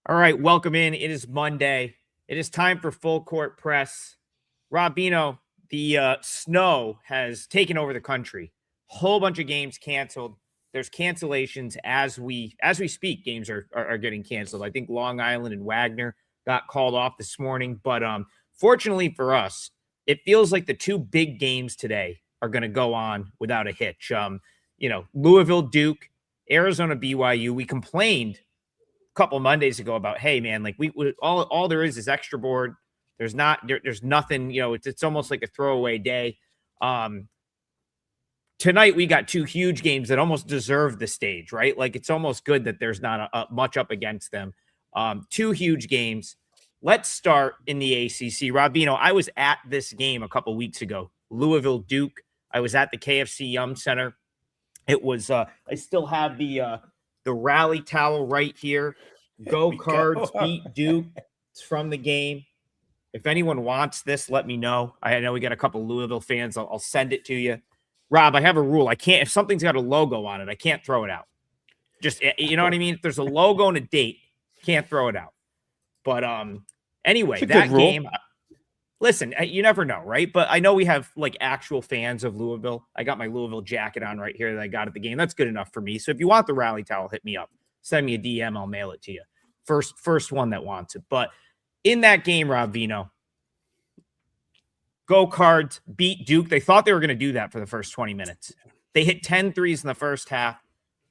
All right, welcome in. It is Monday. It is time for full court press. Robino, the snow has taken over the country. Whole bunch of games canceled. There's cancellations as we speak. Games are getting canceled. I think Long Island and Wagner got called off this morning, but fortunately for us, it feels like the two big games today are going to go on without a hitch. Louisville, Duke, Arizona, BYU. We complained couple Mondays ago about, hey man, like we all there is extra board. There's nothing, it's almost like a throwaway day. Tonight we got two huge games that almost deserve the stage, right? Like it's almost good that there's not much up against them. Two huge games. Let's start in the ACC. Robino, I was at this game a couple weeks ago. Louisville Duke. I was at the KFC Yum Center. It was I still have the rally towel right here. Go Cards, beat Duke. It's from the game. If anyone wants this, let me know. I know we got a couple Louisville fans. I'll send it to you. Rob, I have a rule. I can't, if something's got a logo on it, I can't throw it out. Just, you know what I mean? If there's a logo and a date, can't throw it out. But anyway, that game, listen, you never know, right? But I know we have like actual fans of Louisville. I got my Louisville jacket on right here that I got at the game. That's good enough for me. So if you want the rally towel, hit me up. Send me a DM. I'll mail it to you. First one that wants it. But in that game, Rob Vino, Go Cards beat Duke. They thought they were going to do that for the first 20 minutes. They hit 10 threes in the first half.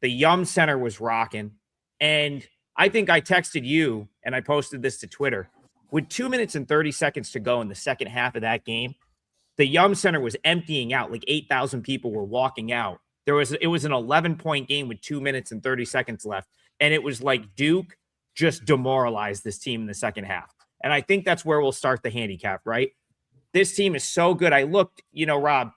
The Yum Center was rocking. And I think I texted you and I posted this to Twitter. With 2 minutes and 30 seconds to go in the second half of that game, the Yum Center was emptying out. Like 8,000 people were walking out. It was an 11-point game with 2 minutes and 30 seconds left. And it was like Duke just demoralized this team in the second half. And I think that's where we'll start the handicap, right? This team is so good. I looked, Rob,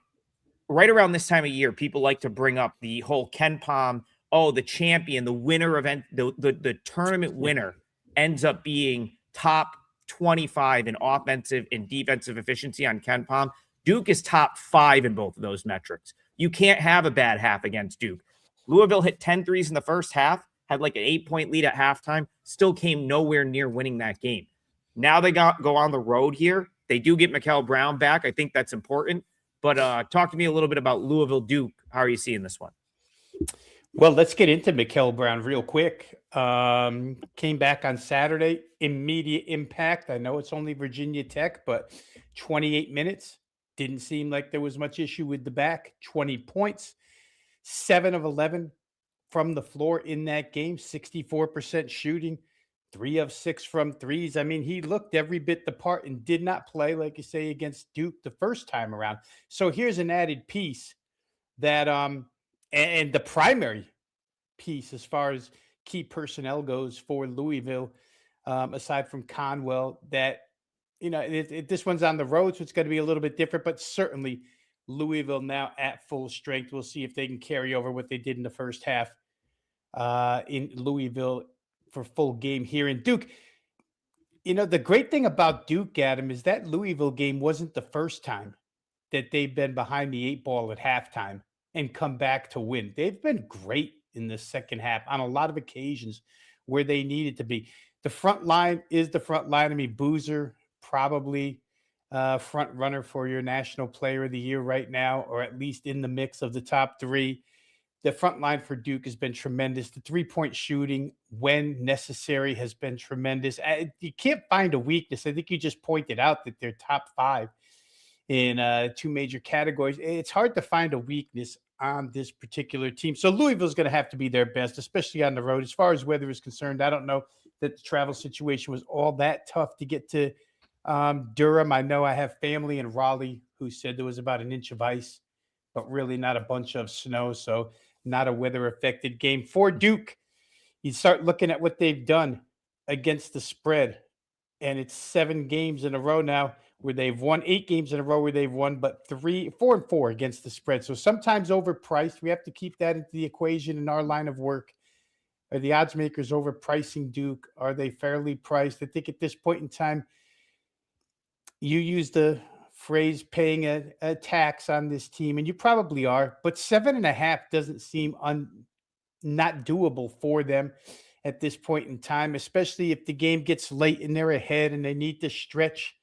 right around this time of year, people like to bring up the whole Ken Pom, the champion, the winner event, the tournament winner ends up being top 25 in offensive and defensive efficiency on Ken Pom. Duke is top 5 in both of those metrics. You can't have a bad half against Duke. Louisville hit 10 threes in the first half, had like an 8-point lead at halftime, still came nowhere near winning that game. Now they go on the road here. They do get Mikal Brown back. I think that's important. But talk to me a little bit about Louisville Duke. How are you seeing this one? Well, let's get into Mikal Brown real quick. Came back on Saturday. Immediate impact. I know it's only Virginia Tech, but 28 minutes. Didn't seem like there was much issue with the back. 20 points. 7 of 11 from the floor in that game. 64% shooting. 3 of 6 from threes. I mean, he looked every bit the part and did not play, like you say, against Duke the first time around. So here's an added piece that, and the primary piece as far as key personnel goes for Louisville, aside from Conwell, that, this one's on the road, so it's going to be a little bit different, but certainly Louisville now at full strength. We'll see if they can carry over what they did in the first half in Louisville for full game here in Duke. The great thing about Duke, Adam, is that Louisville game wasn't the first time that they've been behind the 8 ball at halftime and come back to win. They've been great in the second half on a lot of occasions where they needed to be. The front line is the front line. I mean, Boozer, probably front runner for your National Player of the Year right now, or at least in the mix of the top 3. The front line for Duke has been tremendous. The 3-point shooting, when necessary, has been tremendous. You can't find a weakness. I think you just pointed out that they're top 5 in 2 major categories. It's hard to find a weakness on this particular team. So Louisville's going to have to be their best, especially on the road. As far as weather is concerned, I don't know that the travel situation was all that tough to get to Durham. I know I have family in Raleigh who said there was about an inch of ice, but really not a bunch of snow. So not a weather-affected game for Duke. You start looking at what they've done against the spread, and it's 7 games in a row now where they've won, 8 games in a row where they've won, but 4-4 against the spread. So sometimes overpriced. We have to keep that into the equation in our line of work. Are the odds makers overpricing Duke? Are they fairly priced? I think at this point in time, you use the phrase paying a tax on this team, and you probably are, but 7.5 doesn't seem not doable for them. at this point in time, especially if the game gets late and they're ahead and they need to stretch.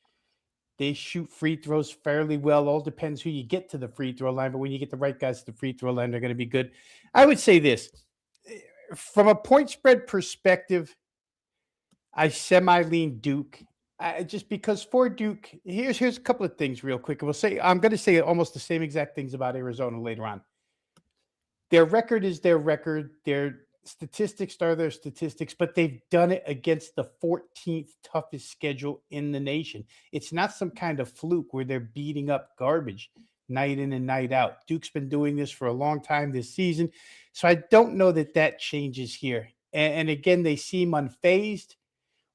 They shoot free throws fairly well. All depends who you get to the free throw line, but when you get the right guys to the free throw line, they're going to be good. I would say this from a point spread perspective, I semi-lean Duke. Just because for Duke, here's a couple of things real quick. I'm going to say almost the same exact things about Arizona later on. Their record is their record. Their statistics are their statistics, but they've done it against the 14th toughest schedule in the nation. It's not some kind of fluke where they're beating up garbage night in and night out. Duke's been doing this for a long time this season, so I don't know that changes here. And again, they seem unfazed.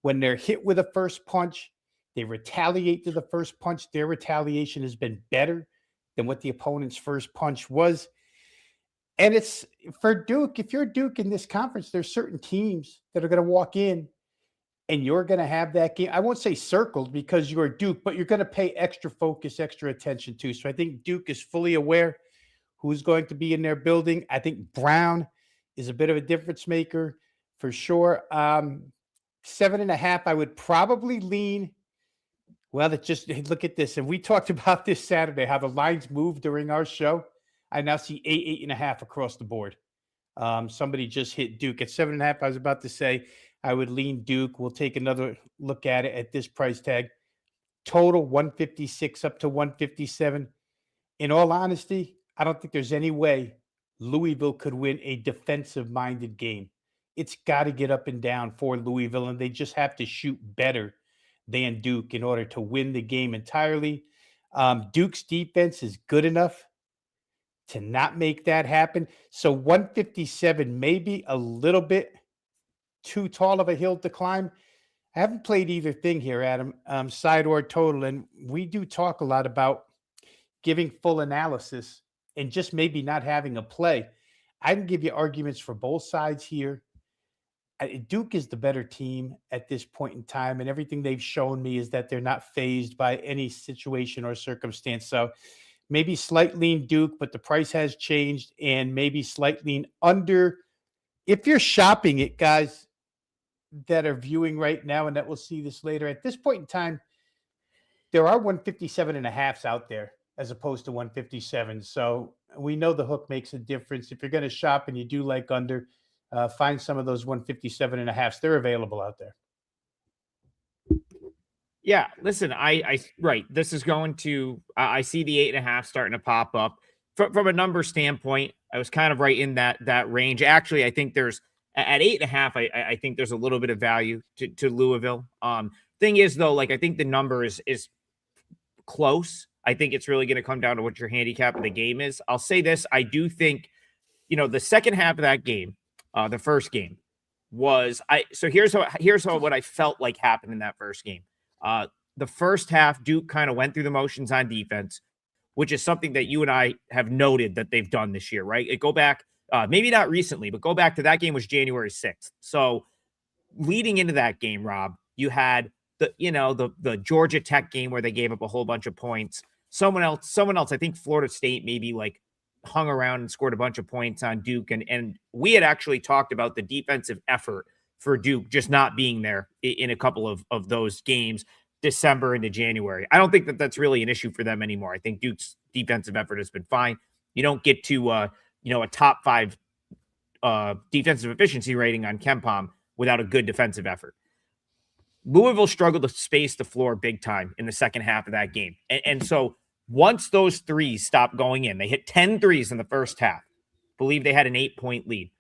When they're hit with a first punch, they retaliate to the first punch. Their retaliation has been better than what the opponent's first punch was. And it's for Duke. If you're Duke in this conference, there's certain teams that are going to walk in and you're going to have that game. I won't say circled because you're Duke, but you're going to pay extra focus, extra attention to. So I think Duke is fully aware who's going to be in their building. I think Brown is a bit of a difference maker for sure. 7.5, I would probably lean. Well, just look at this. And we talked about this Saturday, how the lines move during our show. I now see 8.5 across the board. Somebody just hit Duke at 7.5. I was about to say I would lean Duke. We'll take another look at it at this price tag. Total 156 up to 157. In all honesty, I don't think there's any way Louisville could win a defensive-minded game. It's got to get up and down for Louisville, and they just have to shoot better than Duke in order to win the game entirely. Duke's defense is good enough to not make that happen. So 157 may be a little bit too tall of a hill to climb. I haven't played either thing here, Adam, side or total, and we do talk a lot about giving full analysis and just maybe not having a play. I can give you arguments for both sides here. Duke is the better team at this point in time, and everything they've shown me is that they're not fazed by any situation or circumstance. So maybe slight lean Duke, but the price has changed, and maybe slight lean under. If you're shopping it, guys that are viewing right now, and that will see this later, at this point in time, there are 157.5s out there as opposed to 157. So we know the hook makes a difference. If you're going to shop and you do like under, find some of those 157.5s. They're available out there. Yeah, listen, I right. This is going to. I see the 8.5 starting to pop up from a number standpoint. I was kind of right in that range. Actually, I think there's at 8.5. I think there's a little bit of value to Louisville. Thing is though, like I think the number is close. I think it's really going to come down to what your handicap of the game is. I'll say this: I do think, the second half of that game, the first game was So here's what I felt like happened in that first game. The first half, Duke kind of went through the motions on defense, which is something that you and I have noted that they've done this year, right? Go back, maybe not recently, but go back to that game was January 6th. So leading into that game, Rob, you had the Georgia Tech game where they gave up a whole bunch of points. Someone else, I think Florida State maybe like hung around and scored a bunch of points on Duke. And we had actually talked about the defensive effort for Duke just not being there in a couple of those games, December into January. I don't think that that's really an issue for them anymore. I think Duke's defensive effort has been fine. You don't get to, a top 5 defensive efficiency rating on KenPom without a good defensive effort. Louisville struggled to space the floor big time in the second half of that game. And so once those threes stopped going in, they hit 10 threes in the first half. Believe they had an 8-point lead.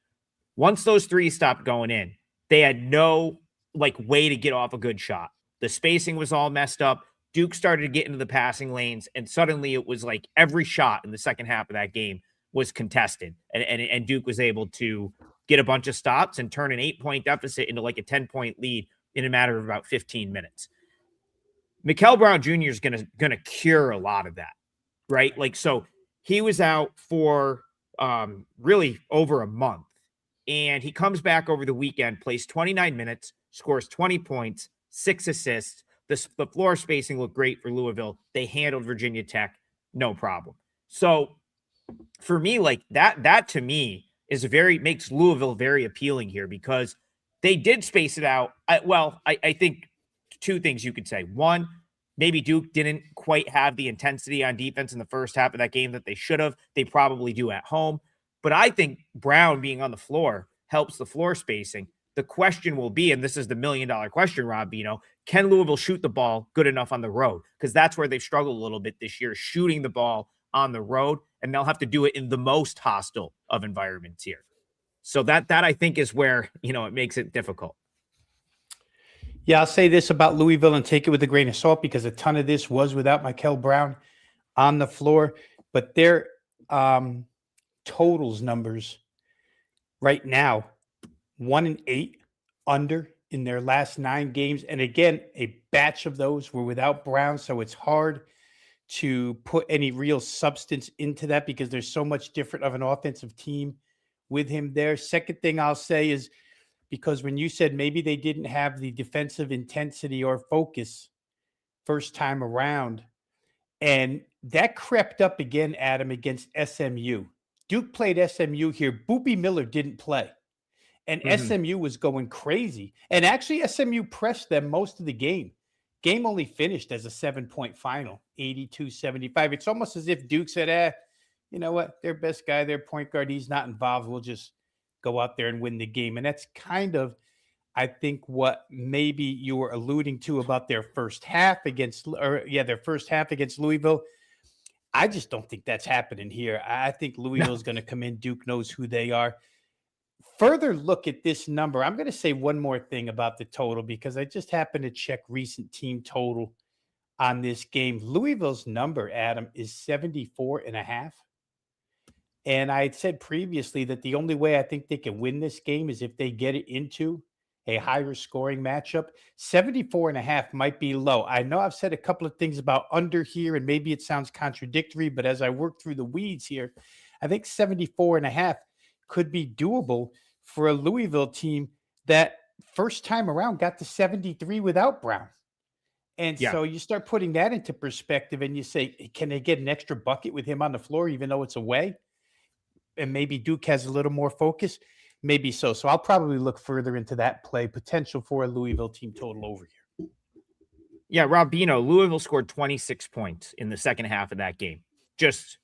Once those threes stopped going in, they had no way to get off a good shot. The spacing was all messed up. Duke started to get into the passing lanes, and suddenly it was like every shot in the second half of that game was contested. And Duke was able to get a bunch of stops and turn an 8-point deficit into like a 10-point lead in a matter of about 15 minutes. Mikal Brown Jr. is gonna cure a lot of that, right? So he was out for really over a month, and he comes back over the weekend, plays 29 minutes, scores 20 points, 6 assists. The floor spacing looked great for Louisville. They handled Virginia Tech, no problem. So for me, that to me makes Louisville very appealing here because They did space it out. I think two things you could say. One, maybe Duke didn't quite have the intensity on defense in the first half of that game that they should have. They probably do at home. But I think Brown being on the floor helps the floor spacing. The question will be, and this is the $1,000,000 question, Rob, can Louisville shoot the ball good enough on the road? Because that's where they've struggled a little bit this year, shooting the ball on the road, and they'll have to do it in the most hostile of environments here. So that I think is where, it makes it difficult. Yeah, I'll say this about Louisville and take it with a grain of salt because a ton of this was without Mikel Brown on the floor. But their totals numbers right now, 1-8 under in their last 9 games. And again, a batch of those were without Brown. So it's hard to put any real substance into that because there's so much different of an offensive team with him there. Second thing I'll say is because when you said maybe they didn't have the defensive intensity or focus first time around, and that crept up again, Adam, against SMU. Duke played SMU here. Boopy Miller didn't play. And SMU was going crazy. And actually, SMU pressed them most of the game. Game only finished as a 7-point final, 82-75. It's almost as if Duke said, you know what? Their best guy, their point guard, he's not involved. We'll just go out there and win the game. And that's kind of, I think, what maybe you were alluding to about their first half against Louisville. I just don't think that's happening here. I think Louisville's going to come in. Duke knows who they are. Further look at this number. I'm going to say one more thing about the total because I just happened to check recent team total on this game. Louisville's number, Adam, is 74.5. And I had said previously that the only way I think they can win this game is if they get it into a higher scoring matchup. 74.5 might be low. I know I've said a couple of things about under here, and maybe it sounds contradictory, but as I work through the weeds here, I think 74.5 could be doable for a Louisville team that first time around got to 73 without Brown. And so you start putting that into perspective and you say, can they get an extra bucket with him on the floor, even though it's away? And maybe Duke has a little more focus. Maybe so. So I'll probably look further into that play potential for a Louisville team total over here. Yeah, Rob, Louisville scored 26 points in the second half of that game. Just,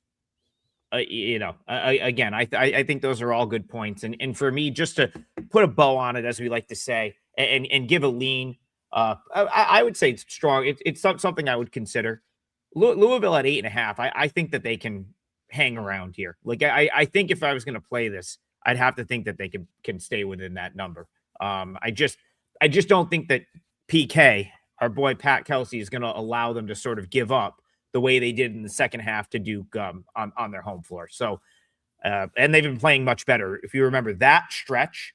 again, I think those are all good points. And for me, just to put a bow on it, as we like to say, and give a lean, I would say it's strong. It's something I would consider. Louisville at 8.5. I think that they can hang around here. Like I think if I was going to play this, I'd have to think that they can stay within that number. I just don't think that PK, our boy Pat Kelsey, is going to allow them to sort of give up the way they did in the second half to Duke on their home floor. So, and they've been playing much better. If you remember that stretch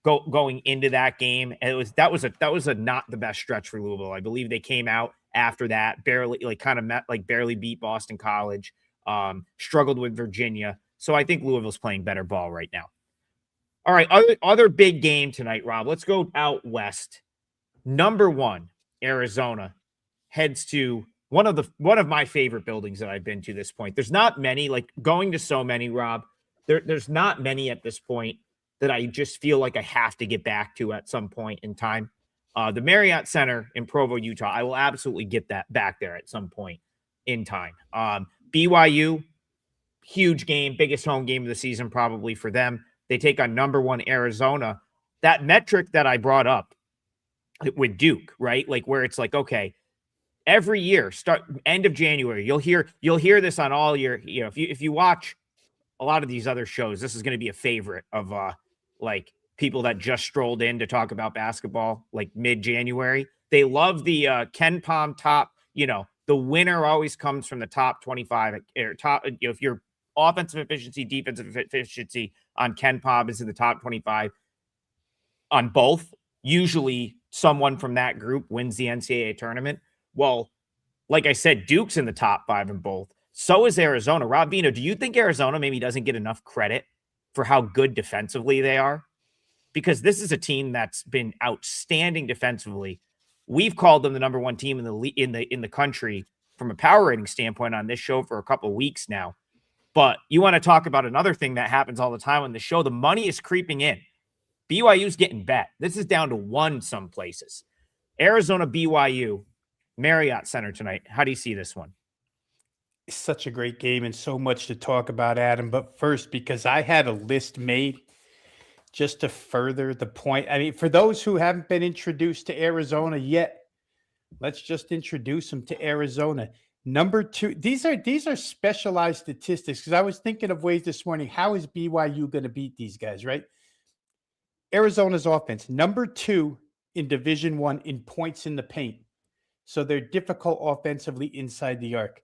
going into that game, that was a not the best stretch for Louisville. I believe they came out after that barely beat Boston College, struggled with Virginia. So I think Louisville's playing better ball right now. All right, other big game tonight, Rob. Let's go out west. Number 1, Arizona heads to one of my favorite buildings that I've been to this point. There's not many, like going to so many, Rob. There's not many at this point that I just feel like I have to get back to at some point in time. The Marriott Center in Provo, Utah. I will absolutely get that back there at some point in time. BYU, huge game, biggest home game of the season probably for them. They take on number 1 Arizona. That metric that I brought up with Duke, right? Like where it's like, okay, every year, start end of January, you'll hear this on all your, if you watch a lot of these other shows, this is going to be a favorite of like people that just strolled in to talk about basketball, like mid-January. They love the Ken Pom top, the winner always comes from the top 25 or top, if your offensive efficiency, defensive efficiency on Ken Pom is in the top 25 on both. Usually someone from that group wins the NCAA tournament. Well, like I said, Duke's in the top 5 in both. So is Arizona. Rob Vino, do you think Arizona maybe doesn't get enough credit for how good defensively they are? Because this is a team that's been outstanding defensively. We've called them the number 1 team in the country from a power rating standpoint on this show for a couple of weeks now. But you want to talk about another thing that happens all the time on the show. The money is creeping in. BYU's getting bet. This is down to 1 some places. Arizona, BYU, Marriott Center tonight. How do you see this one? It's such a great game and so much to talk about, Adam. But first, because I had a list made just to further the point. I mean, for those who haven't been introduced to Arizona yet, let's just introduce them to Arizona. Number 2, these are specialized statistics because I was thinking of ways this morning. How is BYU going to beat these guys, right? Arizona's offense, number 2 in Division I in points in the paint. So they're difficult offensively inside the arc.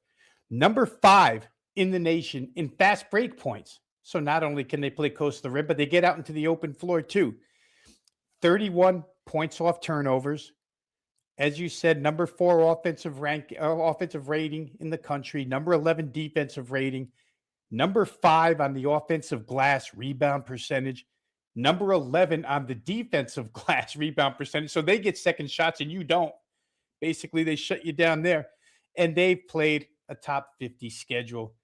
Number 5 in the nation in fast break points. So not only can they play close to the rim, but they get out into the open floor too. 31 points off turnovers. As you said, number 4 offensive rating in the country, number 11 defensive rating, number 5 on the offensive glass rebound percentage, number 11 on the defensive glass rebound percentage. So they get second shots and you don't. Basically, they shut you down there. And they've played a top 50 schedule.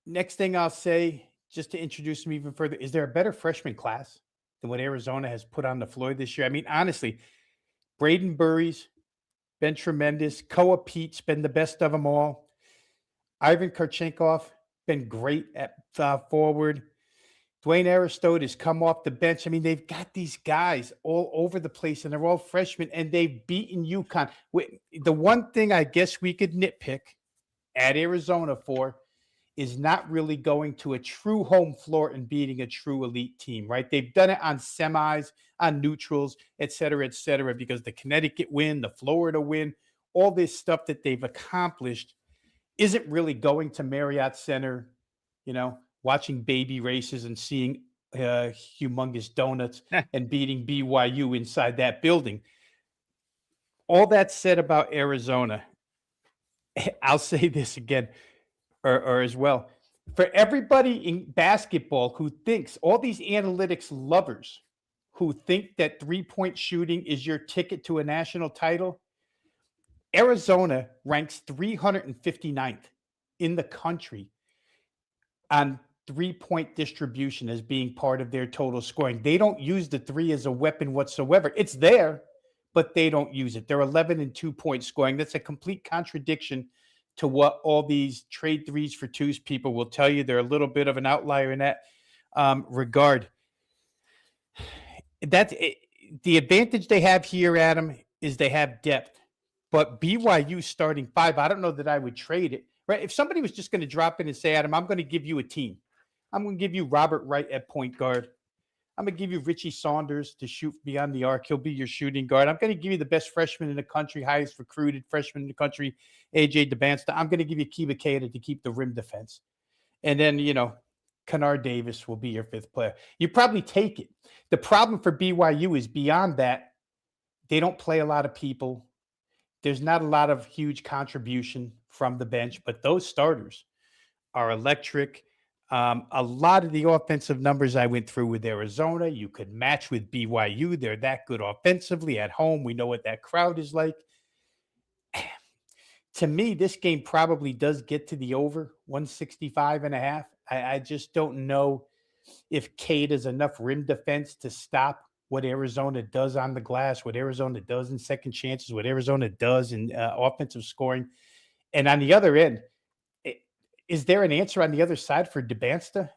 Next thing I'll say, just to introduce them even further, is there a better freshman class than what Arizona has put on the floor this year? I mean, honestly, Braden Burry's been tremendous. Koa Pete's been the best of them all. Ivan Karchenkov been great at forward. Dwayne Aristotle has come off the bench. I mean, they've got these guys all over the place, and they're all freshmen, and they've beaten UConn. The one thing I guess we could nitpick at Arizona for is not really going to a true home floor and beating a true elite team, right? They've done it on semis, on neutrals, et cetera, because the Connecticut win, the Florida win, all this stuff that they've accomplished isn't really going to Marriott Center, watching baby races and seeing humongous donuts and beating BYU inside that building. All that said about Arizona, I'll say this again, or as well. For everybody in basketball who thinks, all these analytics lovers who think that 3-point shooting is your ticket to a national title, Arizona ranks 359th in the country on 3-point distribution as being part of their total scoring. They don't use the 3 as a weapon whatsoever. It's there, but they don't use it. They're 11 and 2-point scoring. That's a complete contradiction to what all these trade 3s for 2s people will tell you. They're a little bit of an outlier in that regard. That's it. The advantage they have here, Adam, is they have depth. But BYU starting 5, I don't know that I would trade it. Right? If somebody was just going to drop in and say, Adam, I'm going to give you a team. I'm going to give you Robert Wright at point guard. I'm going to give you Richie Saunders to shoot beyond the arc. He'll be your shooting guard. I'm going to give you the best freshman in the country, highest recruited freshman in the country, AJ DeBansta. I'm going to give you Kiba Keita to keep the rim defense. And then, Kennard Davis will be your 5th player. You probably take it. The problem for BYU is beyond that, they don't play a lot of people. There's not a lot of huge contribution from the bench, but those starters are electric. A lot of the offensive numbers I went through with Arizona, you could match with BYU. They're that good offensively at home. We know what that crowd is like. To me, this game probably does get to the over 165.5. I just don't know if Cade has enough rim defense to stop what Arizona does on the glass, what Arizona does in second chances, what Arizona does in offensive scoring. And on the other end, is there an answer on the other side for DeBansta?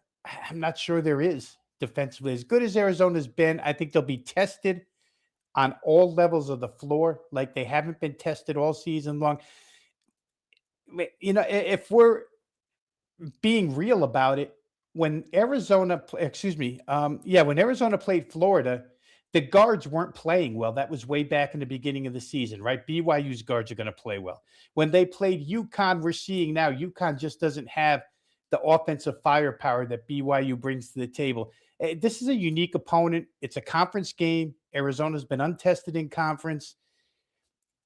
I'm not sure there is defensively. As good as Arizona's been, I think they'll be tested on all levels of the floor like they haven't been tested all season long. If we're being real about it, when Arizona played Florida, the guards weren't playing well. That was way back in the beginning of the season, right? BYU's guards are going to play well. When they played UConn, we're seeing now UConn just doesn't have the offensive firepower that BYU brings to the table. This is a unique opponent. It's a conference game. Arizona's been untested in conference.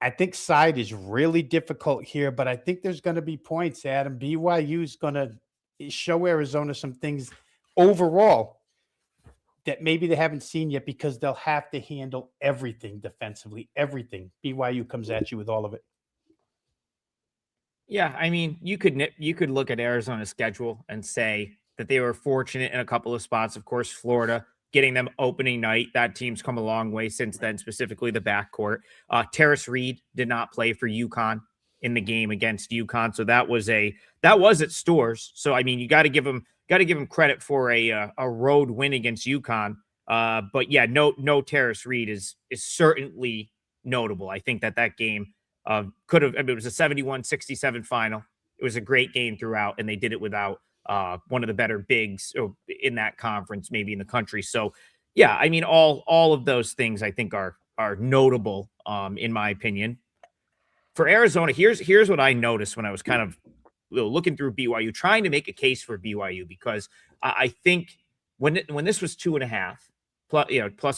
I think side is really difficult here, but I think there's going to be points, Adam. BYU's going to show Arizona some things overall that maybe they haven't seen yet because they'll have to handle everything defensively, everything. BYU comes at you with all of it. Yeah, I mean, you could look at Arizona's schedule and say that they were fortunate in a couple of spots. Of course, Florida getting them opening night. That team's come a long way since then, specifically the backcourt. Terrace Reed did not play for UConn in the game against UConn, so that was at Stores. So I mean, you got to give him credit for a road win against UConn. But yeah, no Terrace Reed is certainly notable. I think that game could have. I mean, it was a 71-67 final. It was a great game throughout, and they did it without one of the better bigs in that conference, maybe in the country. So yeah, I mean, all of those things I think are notable in my opinion. For Arizona, here's what I noticed when I was kind of looking through BYU, trying to make a case for BYU, because I think when this was 2.5 plus,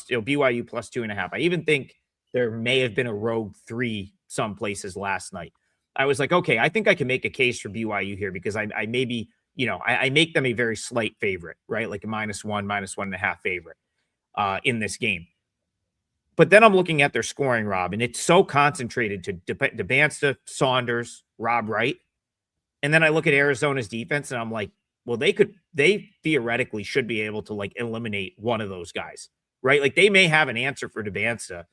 BYU plus 2.5, I even think there may have been a rogue 3 some places last night. I was like, okay, I think I can make a case for BYU here, because I maybe, I make them a very slight favorite, right? Like a -1, -1.5 favorite in this game. But then I'm looking at their scoring, Rob, and it's so concentrated to DeBansta, Saunders, Rob Wright. And then I look at Arizona's defense and I'm like, well, they theoretically should be able to like eliminate one of those guys, right? Like they may have an answer for DeBansta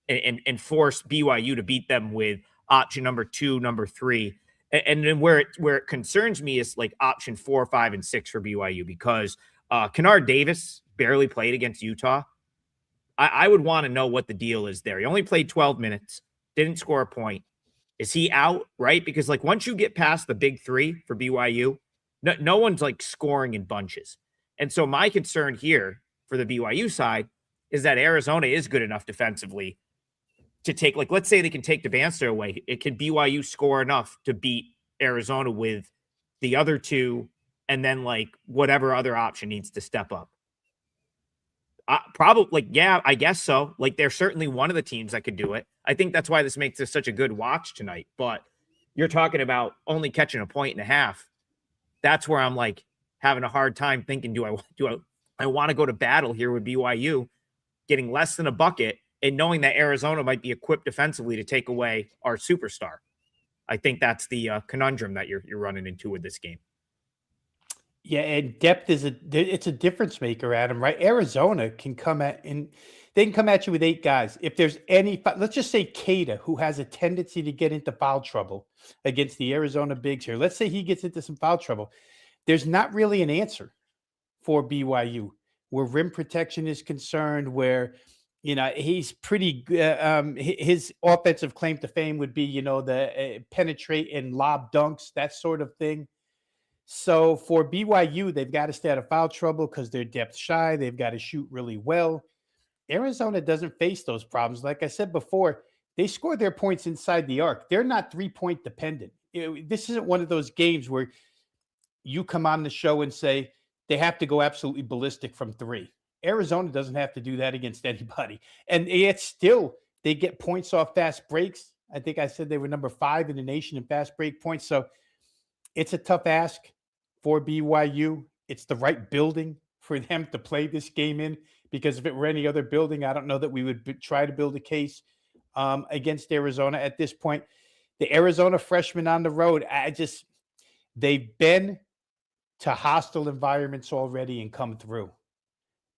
and force BYU to beat them with option number 2, number 3. And then where it concerns me is like option 4, 5, and 6 for BYU, because Kennard Davis barely played against Utah. I would want to know what the deal is there. He only played 12 minutes, didn't score a point. Is he out, right? Because like once you get past the big 3 for BYU, no one's like scoring in bunches. And so my concern here for the BYU side is that Arizona is good enough defensively to take, like, let's say they can take DeBanster away. It can BYU score enough to beat Arizona with the other 2, and then like whatever other option needs to step up. Probably, like, yeah, I guess so. Like, they're certainly one of the teams that could do it. I think that's why this makes this such a good watch tonight. But you're talking about only catching 1.5. That's where I'm like having a hard time thinking, do I want to go to battle here with BYU, getting less than a bucket, and knowing that Arizona might be equipped defensively to take away our superstar. I think that's the conundrum that you're running into with this game. Yeah, and depth it's a difference maker, Adam, right? Arizona can come at you with 8 guys. If there's any, let's just say Cada, who has a tendency to get into foul trouble against the Arizona bigs here. Let's say he gets into some foul trouble. There's not really an answer for BYU where rim protection is concerned, where, he's pretty, his offensive claim to fame would be, the penetrate and lob dunks, that sort of thing. So for BYU, they've got to stay out of foul trouble because they're depth shy. They've got to shoot really well. Arizona doesn't face those problems. Like I said before, they score their points inside the arc. They're not 3-point dependent. This isn't one of those games where you come on the show and say they have to go absolutely ballistic from 3. Arizona doesn't have to do that against anybody. And it's still, they get points off fast breaks. I think I said they were number 5 in the nation in fast break points. So it's a tough ask for BYU. It's the right building for them to play this game in, because if it were any other building, I don't know that we would try to build a case against Arizona at this point. The Arizona freshmen on the road, they've been to hostile environments already and come through.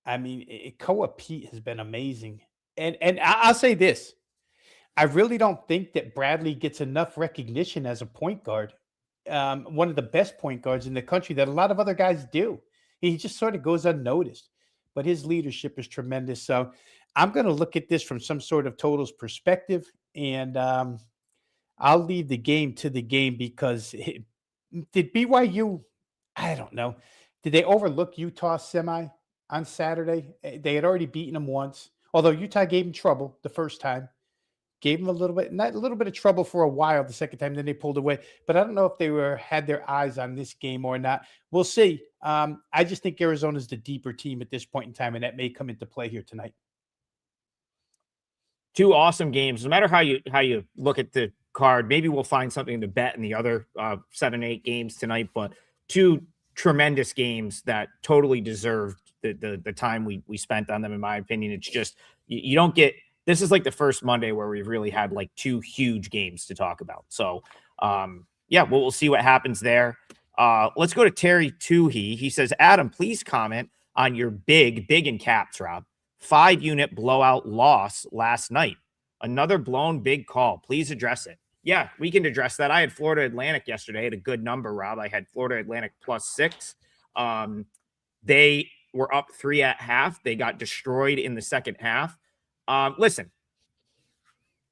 I mean, Koa Pete has been amazing. And I'll say this. I really don't think that Bradley gets enough recognition as a point guard. One of the best point guards in the country that a lot of other guys do. He just sort of goes unnoticed, but his leadership is tremendous. So I'm going to look at this from some sort of totals perspective, and I'll leave the game to the game, because did BYU, I don't know, did they overlook Utah semi on Saturday? They had already beaten them once, although Utah gave them trouble the first time. Gave them a little bit of trouble for a while the second time, then they pulled away. But I don't know if they had their eyes on this game or not. We'll see. I just think Arizona's the deeper team at this point in time, and that may come into play here tonight. 2 awesome games. No matter how you look at the card, maybe we'll find something to bet in the other 7, 8 games tonight. But 2 tremendous games that totally deserved the time we spent on them, in my opinion. It's just you don't get. This is like the first Monday where we've really had like 2 huge games to talk about. So, we'll see what happens there. Let's go to Terry Toohey. He says, Adam, please comment on your big in caps, Rob, 5-unit blowout loss last night. Another blown big call. Please address it. Yeah, we can address that. I had Florida Atlantic yesterday. I had a good number, Rob. I had Florida Atlantic +6. They were up 3 at half. They got destroyed in the second half. Listen,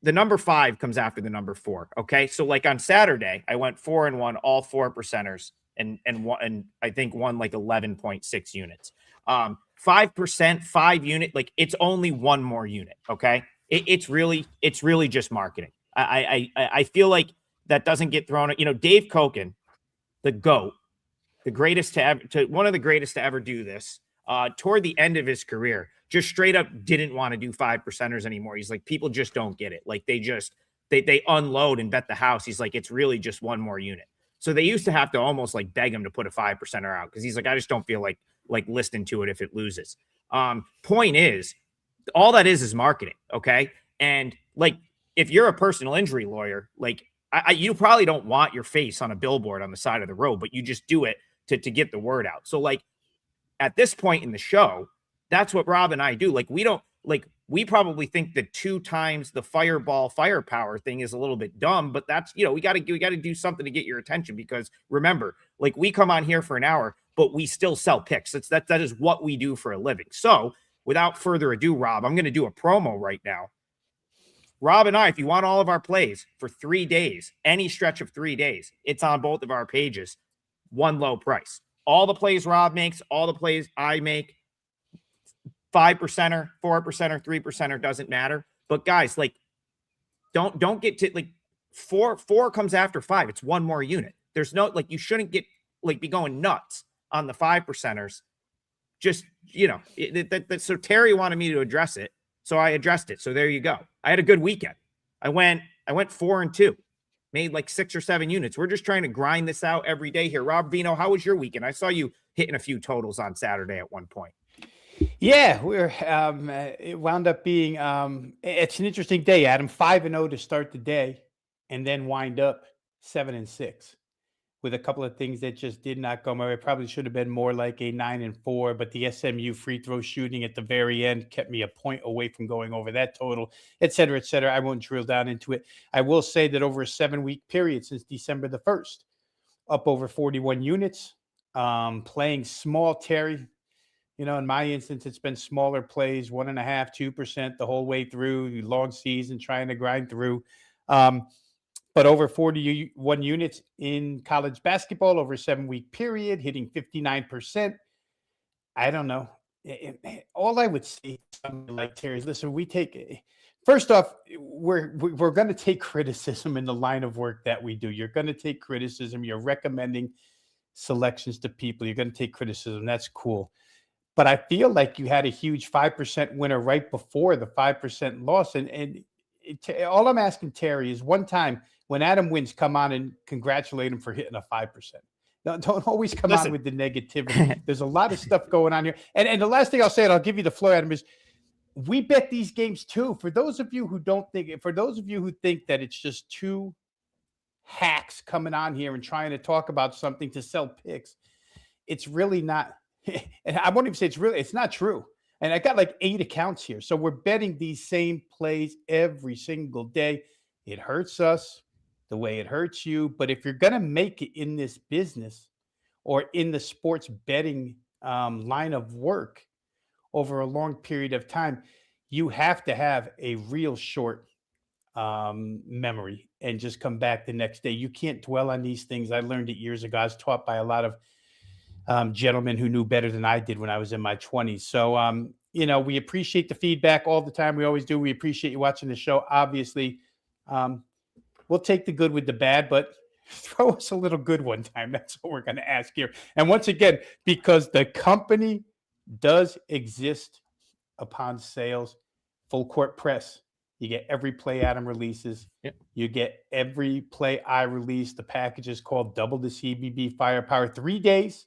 the number 5 comes after the number 4. Okay. So like on Saturday, I went 4-1, all 4 percenters, and I think won like 11.6 units. 5%, 5-unit, like it's only one more unit. Okay. It's really just marketing. I feel like that doesn't get thrown. Dave Koken, the GOAT, one of the greatest to ever do this, toward the end of his career, just straight up didn't want to do 5 percenters anymore. He's like, people just don't get it. Like they unload and bet the house. He's like, it's really just one more unit. So they used to have to almost like beg him to put a 5 percenter out, because he's like, I just don't feel like listening to it if it loses. Point is, all that is marketing. Okay. And like, if you're a personal injury lawyer, like you probably don't want your face on a billboard on the side of the road, but you just do it to get the word out. So like at this point in the show, that's what Rob and I do. Like, we probably think that 2 times the firepower thing is a little bit dumb, but that's, we got to do something to get your attention, because remember, like, we come on here for an hour, but we still sell picks. That is what we do for a living. So without further ado, Rob, I'm going to do a promo right now. Rob and I, if you want all of our plays for 3 days, any stretch of 3 days, it's on both of our pages. One low price. All the plays Rob makes, all the plays I make, 5 percenter, 4 percenter, 3 percenter, doesn't matter. But guys, like, don't get to like four comes after 5. It's one more unit. There's no, like, you shouldn't get be going nuts on the 5 percenters. Just, so Terry wanted me to address it. So I addressed it. So there you go. I had a good weekend. I went 4-2, made like 6 or 7 units. We're just trying to grind this out every day here. Rob Vino, how was your weekend? I saw you hitting a few totals on Saturday at one point. Yeah, it wound up being, it's an interesting day, Adam. 5-0 to start the day, and then wind up 7-6 with a couple of things that just did not go my way. Probably should have been more like a 9-4, but the SMU free throw shooting at the very end kept me a point away from going over that total, et cetera, et cetera. I won't drill down into it. I will say that over a 7-week period since December the 1st, up over 41 units, playing small, Terry. In my instance, it's been smaller plays, 1.5%, 2% the whole way through, long season, trying to grind through. But over 41 units in college basketball over a 7-week period, hitting 59%. I don't know. All I would say, something like Terry, listen, first off, we're going to take criticism in the line of work that we do. You're going to take criticism. You're recommending selections to people. You're going to take criticism. That's cool. But I feel like you had a huge 5% winner right before the 5% loss. And all I'm asking Terry is, one time when Adam wins, come on and congratulate him for hitting a 5%. Don't always come on with the negativity. There's a lot of stuff going on here. And the last thing I'll say, and I'll give you the floor, Adam, is we bet these games too. For those of you who think that it's just 2 hacks coming on here and trying to talk about something to sell picks, it's really not. And I won't even say it's not true. And I got like 8 accounts here. So we're betting these same plays every single day. It hurts us the way it hurts you. But if you're going to make it in this business or in the sports betting line of work over a long period of time, you have to have a real short memory and just come back the next day. You can't dwell on these things. I learned it years ago. I was taught by a lot of gentlemen who knew better than I did when I was in my 20s. So, we appreciate the feedback all the time. We always do. We appreciate you watching the show. Obviously, we'll take the good with the bad, but throw us a little good one time. That's what we're going to ask here. And once again, because the company does exist upon sales, Full Court Press. You get every play Adam releases. Yep. You get every play I release. The package is called Double the CBB Firepower. 3 days.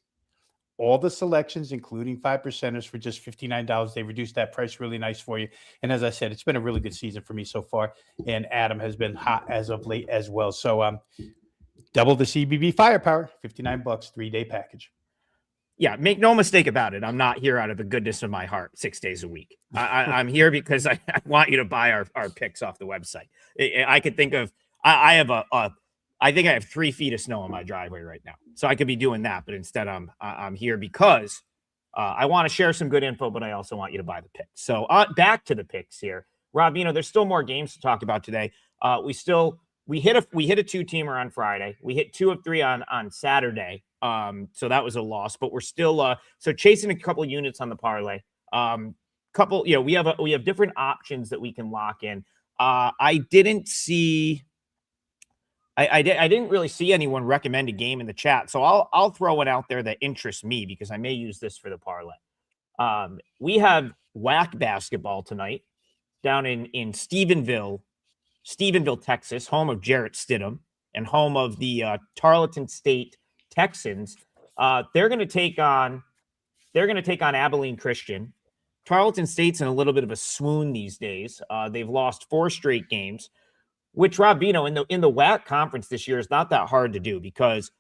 All the selections, including 5 percenters, for just $59. They reduced that price really nice for you. And as I said, it's been a really good season for me so far. And Adam has been hot as of late as well. So double the CBB Firepower, $59, 3-day package. Yeah, make no mistake about it. I'm not here out of the goodness of my heart 6 days a week. I'm here because I want you to buy our picks off the website. I could think of, I have I think I have 3 feet of snow on my driveway right now. So I could be doing that, but instead I'm here because I want to share some good info, but I also want you to buy the picks. So back to the picks here. Rob, there's still more games to talk about today. We hit a 2-teamer on Friday. We hit 2 of 3 on Saturday. So that was a loss, but we're still so chasing a couple units on the parlay. We have different options that we can lock in. I didn't really see anyone recommend a game in the chat, so I'll throw one out there that interests me because I may use this for the parlay. We have WAC basketball tonight down in Stephenville, Texas, home of Jarrett Stidham and home of the Tarleton State Texans. They're going to take on Abilene Christian. Tarleton State's in a little bit of a swoon these days. They've lost 4 straight games, which, Rob, in the WAC conference this year is not that hard to do because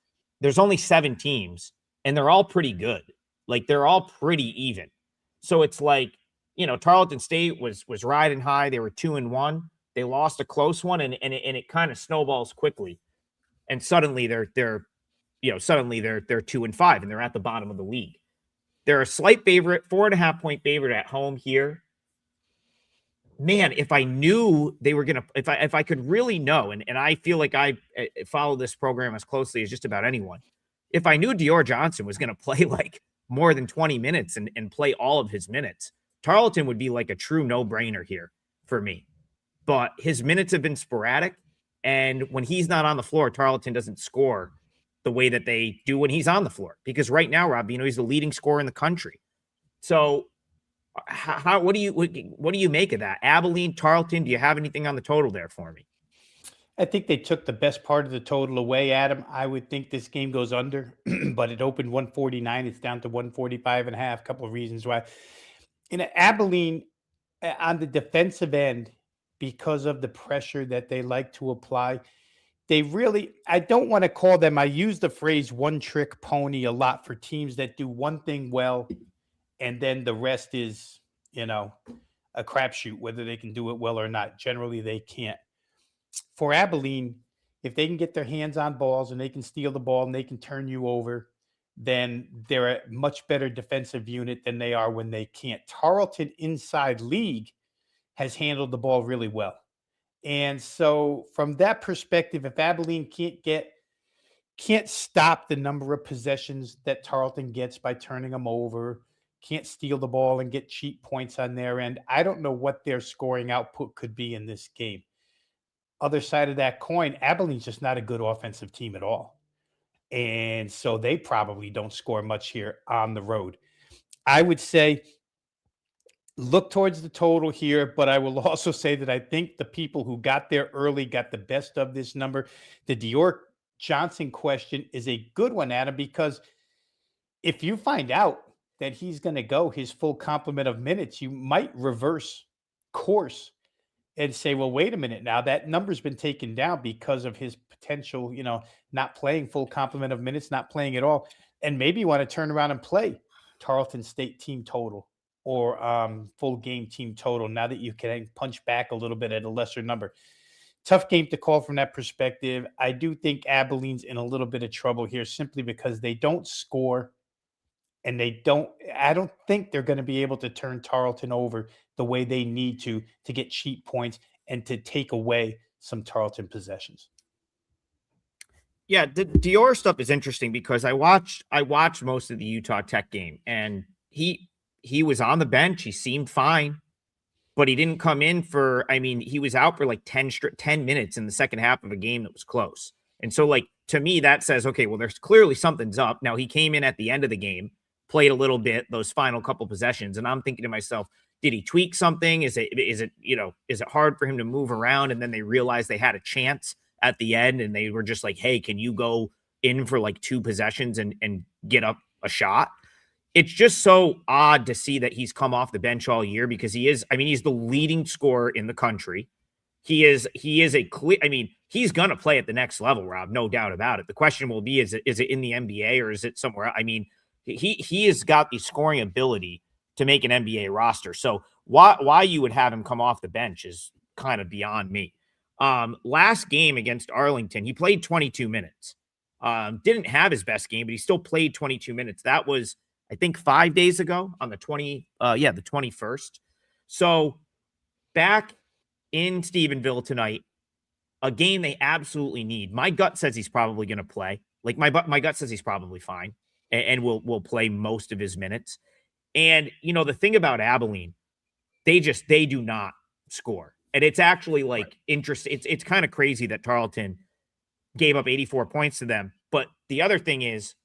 there's only 7 teams and they're all pretty good. Like, they're all pretty even. So it's like, Tarleton State was riding high. They were 2-1. They lost a close one, and it kind of snowballs quickly. And suddenly they're 2-5 and they're at the bottom of the league. They're a slight favorite, 4.5-point favorite at home here. Man, if I knew they were going to, if I could really know, and I feel like I follow this program as closely as just about anyone. If I knew Dior Johnson was going to play like more than 20 minutes and play all of his minutes, Tarleton would be like a true no-brainer here for me. But his minutes have been sporadic. And when he's not on the floor, Tarleton doesn't score the way that they do when he's on the floor. Because right now, Rob, he's the leading scorer in the country. So what do you make of that? Abilene, Tarleton, do you have anything on the total there for me? I think they took the best part of the total away, Adam. I would think this game goes under, but it opened 149. It's down to 145.5. A couple of reasons why. Abilene on the defensive end, because of the pressure that they like to apply, I don't want to call them, I use the phrase one trick pony a lot for teams that do one thing well, and then the rest is, a crapshoot, whether they can do it well or not. Generally, they can't. For Abilene, if they can get their hands on balls and they can steal the ball and they can turn you over, then they're a much better defensive unit than they are when they can't. Tarleton inside league has handled the ball really well. And so from that perspective, if Abilene can't stop the number of possessions that Tarleton gets by turning them over, can't steal the ball and get cheap points on their end, I don't know what their scoring output could be in this game. Other side of that coin, Abilene's just not a good offensive team at all. And so they probably don't score much here on the road. I would say look towards the total here, but I will also say that I think the people who got there early got the best of this number. The Dior Johnson question is a good one, Adam, because if you find out that he's going to go his full complement of minutes, you might reverse course and say, well, wait a minute now, that number's been taken down because of his potential, not playing full complement of minutes, not playing at all. And maybe you want to turn around and play Tarleton State team total or full game team total now that you can punch back a little bit at a lesser number. Tough game to call from that perspective. I do think Abilene's in a little bit of trouble here simply because they don't score. And I don't think they're going to be able to turn Tarleton over the way they need to get cheap points and to take away some Tarleton possessions. Yeah, the Dior stuff is interesting because I watched most of the Utah Tech game, and he was on the bench. He seemed fine, but he didn't come in he was out for like 10 minutes in the second half of a game that was close. And so, like, to me, that says, okay, well, there's clearly something's up. Now, he came in at the end of the game, played a little bit, those final couple possessions. And I'm thinking to myself, did he tweak something? Is it hard for him to move around? And then they realized they had a chance at the end and they were just like, hey, can you go in for like 2 possessions and get up a shot? It's just so odd to see that he's come off the bench all year because he's the leading scorer in the country. He is a clear, he's going to play at the next level, Rob, no doubt about it. The question will be, is it in the NBA or is it somewhere? He has got the scoring ability to make an NBA roster. So why you would have him come off the bench is kind of beyond me. Last game against Arlington, he played 22 minutes. Didn't have his best game, but he still played 22 minutes. That was, I think, 5 days ago on the 21st. So back in Stephenville tonight, a game they absolutely need. My gut says he's probably going to play. Like my gut says he's probably fine and will play most of his minutes. And the thing about Abilene, they do not score. And it's actually like interesting. It's kind of crazy that Tarleton gave up 84 points to them. But the other thing is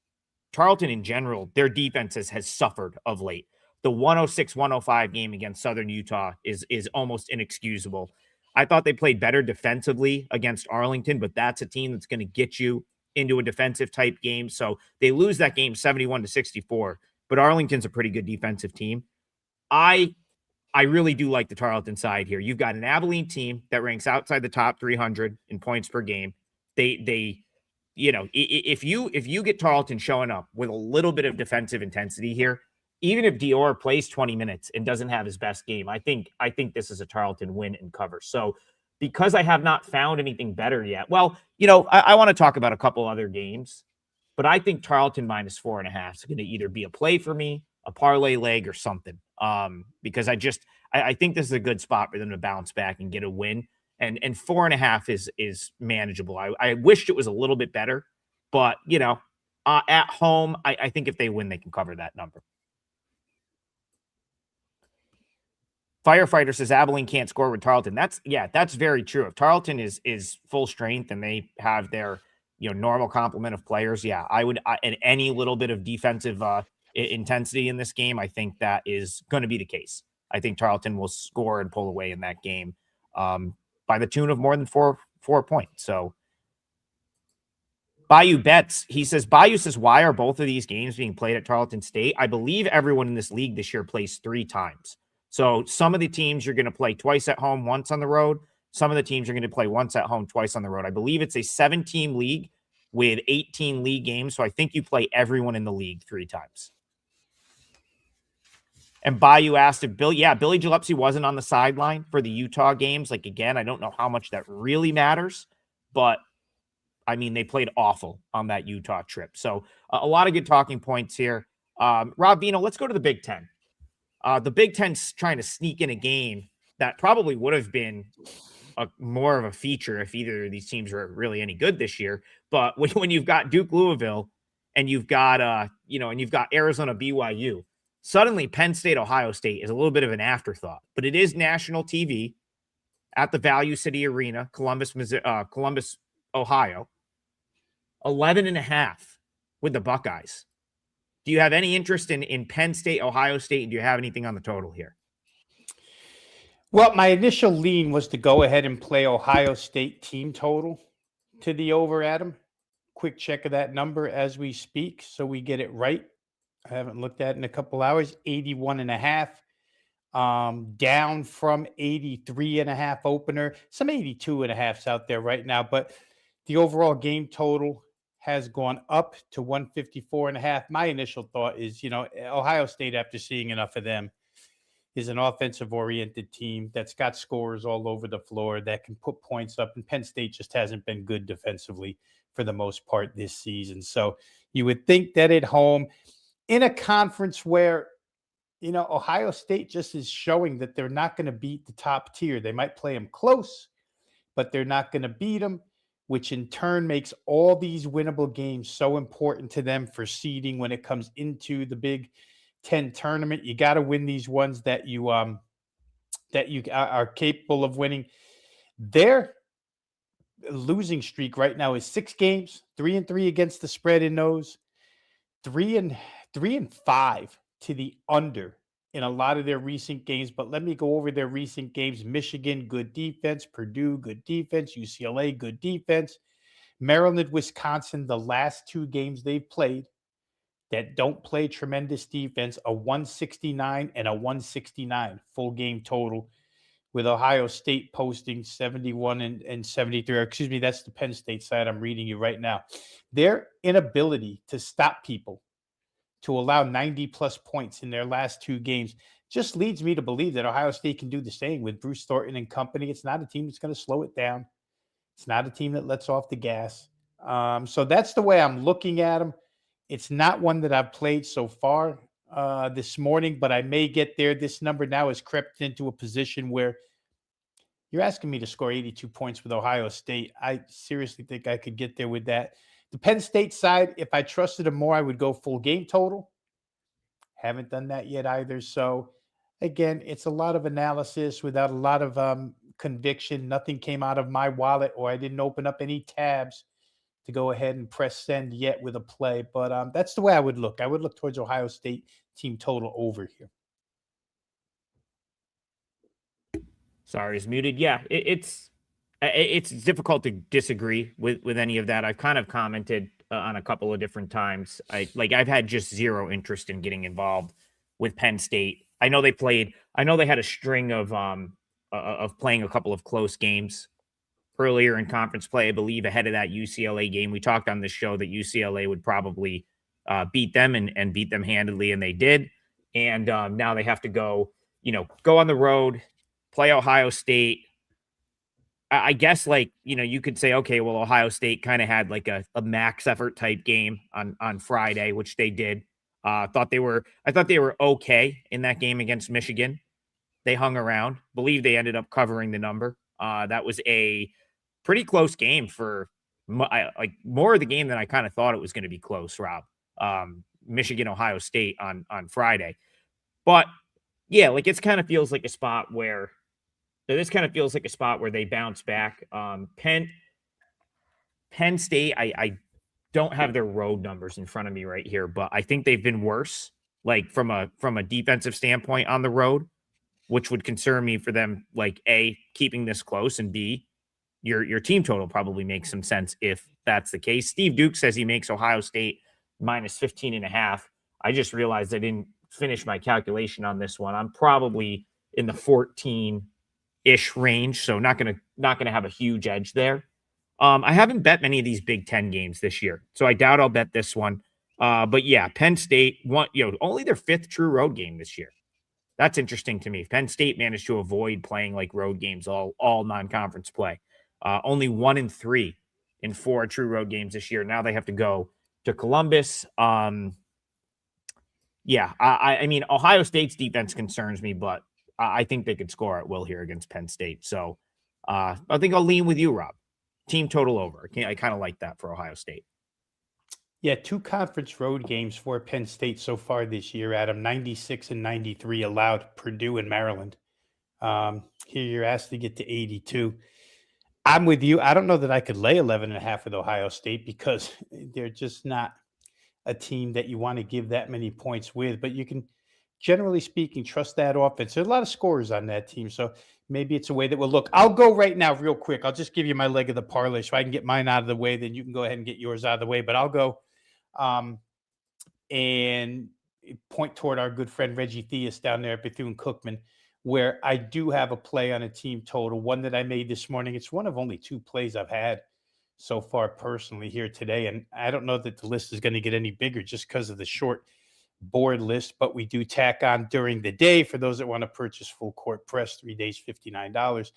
Tarleton in general, their defense has suffered of late. The 106-105 game against Southern Utah is almost inexcusable. I thought they played better defensively against Arlington, but that's a team that's going to get you into a defensive type game. So they lose that game 71-64, but Arlington's a pretty good defensive team. I really do like the Tarleton side here. You've got an Abilene team that ranks outside the top 300 in points per game. If you get Tarleton showing up with a little bit of defensive intensity here, even if Dior plays 20 minutes and doesn't have his best game, I think this is a Tarleton win and cover. So because I have not found anything better yet, well, I want to talk about a couple other games, but I think Tarleton -4.5 is going to either be a play for me, a parlay leg, or something. Because I think this is a good spot for them to bounce back and get a win. And 4.5 is manageable. I wished it was a little bit better, but at home, I think if they win, they can cover that number. Firefighter says Abilene can't score with Tarleton. That's very true. If Tarleton is full strength and they have their normal complement of players, I would and any little bit of defensive intensity in this game, I think that is going to be the case. I think Tarleton will score and pull away in that game by the tune of more than four points. So Bayou bets. Bayou says, why are both of these games being played at Tarleton State? I believe everyone in this league this year plays 3 times. So some of the teams you're going to play twice at home, once on the road. Some of the teams are going to play once at home, twice on the road. I believe it's a 7-team league with 18 league games. So I think you play everyone in the league 3 times. And Bayou asked if Billy Gillespie wasn't on the sideline for the Utah games. Like, again, I don't know how much that really matters, but I mean, they played awful on that Utah trip. So a lot of good talking points here. Rob Vino, let's go to the Big Ten. The Big Ten's trying to sneak in a game that probably would have been more of a feature if either of these teams were really any good this year. But when you've got Duke Louisville and you've got Arizona BYU, suddenly Penn State Ohio State is a little bit of an afterthought. But it is national TV at the Value City Arena, Columbus, Ohio. 11.5 with the Buckeyes. Do you have any interest in Penn State, Ohio State? And do you have anything on the total here? Well, my initial lean was to go ahead and play Ohio State team total to the over, Adam. Quick check of that number as we speak, so we get it right. I haven't looked at it in a couple hours. 81.5, down from 83.5 opener. Some 82.5s out there right now, but the overall game total has gone up to 154.5. My initial thought is, Ohio State, after seeing enough of them, is an offensive-oriented team that's got scorers all over the floor that can put points up, and Penn State just hasn't been good defensively for the most part this season. So you would think that at home, in a conference where, Ohio State just is showing that they're not going to beat the top tier. They might play them close, but they're not going to beat them, which in turn makes all these winnable games so important to them for seeding when it comes into the Big Ten tournament. You got to win these ones that you are capable of winning. Their losing streak right now is 6 games, 3-3 against the spread in those, 3-5 to the under in a lot of their recent games. But let me go over their recent games. Michigan, good defense. Purdue, good defense. UCLA, good defense. Maryland, Wisconsin, the last 2 games they've played that don't play tremendous defense, a 169 and a 169 full game total, with Ohio State posting 71 and 73. Excuse me, that's the Penn State side I'm reading you right now. Their inability to stop people to allow 90 plus points in their last 2 games just leads me to believe that Ohio State can do the same with Bruce Thornton and company. It's not a team that's going to slow it down. It's not a team that lets off the gas. So that's the way I'm looking at them. It's not one that I've played so far this morning, but I may get there. This number now has crept into a position where you're asking me to score 82 points with Ohio State. I seriously think I could get there with that. The Penn State side, if I trusted them more, I would go full game total. Haven't done that yet either. So again, it's a lot of analysis without a lot of conviction. Nothing came out of my wallet, or I didn't open up any tabs to go ahead and press send yet with a play. But that's the way I would look. I would look towards Ohio State team total over here. Sorry, is muted. Yeah, it's difficult to disagree with any of that. I've kind of commented on a couple of different times. I've had just zero interest in getting involved with Penn State. I know they had a string of playing a couple of close games earlier in conference play. I believe ahead of that UCLA game, we talked on this show that UCLA would probably beat them and beat them handily, and they did. And now they have to go on the road, play Ohio State. I guess you could say, okay, well, Ohio State kind of had like a max effort type game on Friday, which they did. I thought they were okay in that game against Michigan. They hung around. Believe they ended up covering the number. That was a pretty close game for more of the game than I kind of thought it was going to be close, Rob. Michigan, Ohio State on Friday. But yeah, it kind of feels like a spot where they bounce back. Penn State, I don't have their road numbers in front of me right here, but I think they've been worse, from a defensive standpoint on the road, which would concern me for them, A, keeping this close, and B, your team total probably makes some sense if that's the case. Steve Duke says he makes Ohio State minus 15.5. I just realized I didn't finish my calculation on this one. I'm probably in the 14-ish range, so not gonna have a huge edge there. I haven't bet many of these Big Ten games this year, so I doubt I'll bet this one. But yeah, Penn State only their 5th true road game this year. That's interesting to me. Penn State managed to avoid playing road games all non-conference play. Only 1-3 in 4 true road games this year. Now they have to go to Columbus. Yeah, I mean, Ohio State's defense concerns me, but I think they could score at will here against Penn State. So I think I'll lean with you, Rob. Team total over. I kind of like that for Ohio State. Yeah, 2 conference road games for Penn State so far this year, Adam. 96 and 93 allowed, Purdue and Maryland. Here you're asked to get to 82. I'm with you. I don't know that I could lay 11.5 with Ohio State because they're just not a team that you want to give that many points with. But you can, generally speaking, trust that offense. There's a lot of scorers on that team, so maybe it's a way that will look. I'll go right now real quick. I'll just give you my leg of the parlay so I can get mine out of the way. Then you can go ahead and get yours out of the way. But I'll go and point toward our good friend Reggie Theus down there at Bethune-Cookman, where I do have a play on a team total, one that I made this morning. It's one of only 2 plays I've had so far personally here today. And I don't know that the list is going to get any bigger just because of the short board list, but we do tack on during the day for those that want to purchase full court press, 3 days, $59.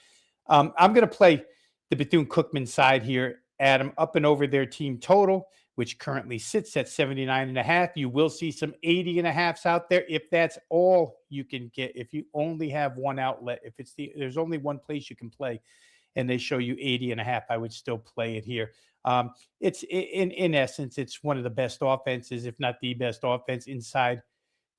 I'm going to play the Bethune-Cookman side here, Adam, up and over their team total, which currently sits at 79.5. You will see some 80.5s out there. If that's all you can get, if you only have one outlet, if there's only one place you can play and they show you 80.5, I would still play it here. It's in essence, it's one of the best offenses, if not the best offense inside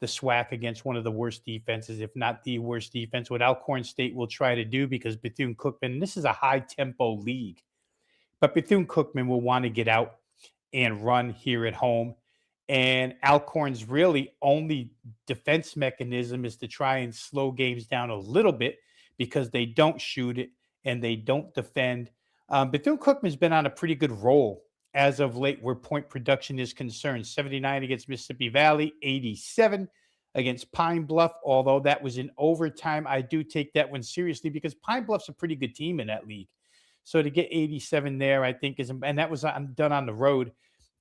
the SWAC against one of the worst defenses, if not the worst defense. What Alcorn State will try to do, because Bethune-Cookman, this is a high tempo league, but Bethune-Cookman will want to get out and run here at home. And Alcorn's really only defense mechanism is to try and slow games down a little bit because they don't shoot it and they don't defend. Bethune-Cookman's been on a pretty good roll as of late where point production is concerned. 79 against Mississippi Valley, 87 against Pine Bluff, although that was in overtime. I do take that one seriously because Pine Bluff's a pretty good team in that league. So to get 87 there, I think is, and that was done on the road.